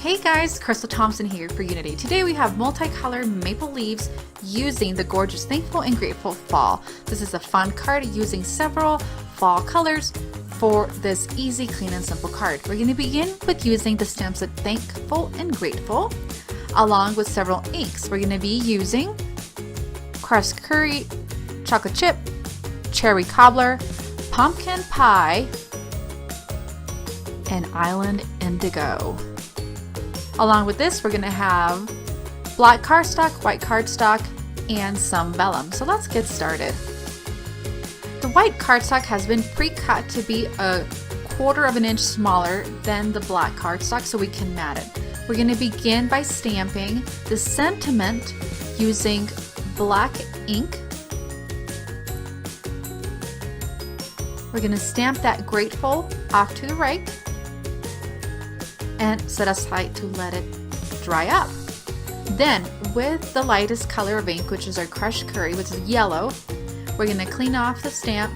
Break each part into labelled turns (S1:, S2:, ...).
S1: Hey guys, Crystal Thompson here for Unity. Today we have multicolored maple leaves using the gorgeous Thankful and Grateful Fall. This is a fun card using several fall colors for this easy, clean, and simple card. We're going to begin with using the stamps of Thankful and Grateful along with several inks. We're going to be using crushed curry, chocolate chip, cherry cobbler, pumpkin pie, and island indigo. Along with this, we're going to have black cardstock, white cardstock, and some vellum. So let's get started. The white cardstock has been pre-cut to be a 1/4 of an inch smaller than the black cardstock so we can mat it. We're going to begin by stamping the sentiment using black ink. We're going to stamp that grateful off to the right and set aside to let it dry up. Then with the lightest color of ink, which is our crushed curry, which is yellow, we're going to clean off the stamp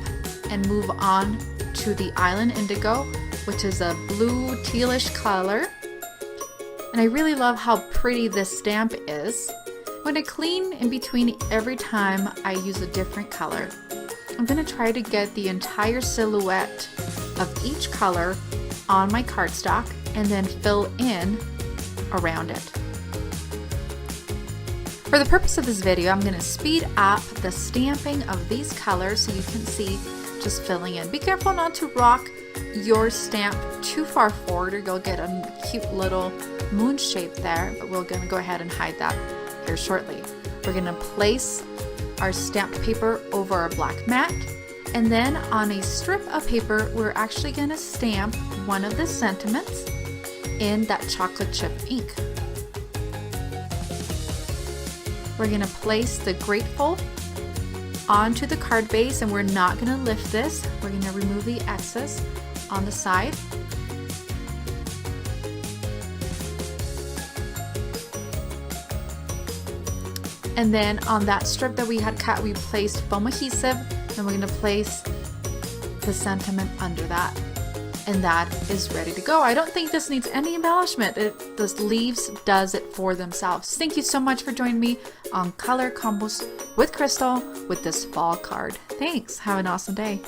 S1: and move on to the island indigo, which is a blue tealish color. And I really love how pretty this stamp is. I'm going to clean in between every time I use a different color. I'm going to try to get the entire silhouette of each color on my cardstock and then fill in around it. For the purpose of this video, I'm going to speed up the stamping of these colors so you can see just filling in. Be careful not to rock your stamp too far forward or you'll get a cute little moon shape there, but we're going to go ahead and hide that here shortly. We're going to place our stamped paper over our black mat, and then on a strip of paper we're actually going to stamp one of the sentiments in that chocolate chip ink. We're going to place the grateful onto the card base, and we're not going to lift this. We're going to remove the excess on the side. And then on that strip that we had cut, we placed foam adhesive, and we're going to place the sentiment under that. And that is ready to go. I don't think this needs any embellishment. The leaves does it for themselves. Thank you so much for joining me on Color Combos with Crystal with this fall card. Thanks. Have an awesome day.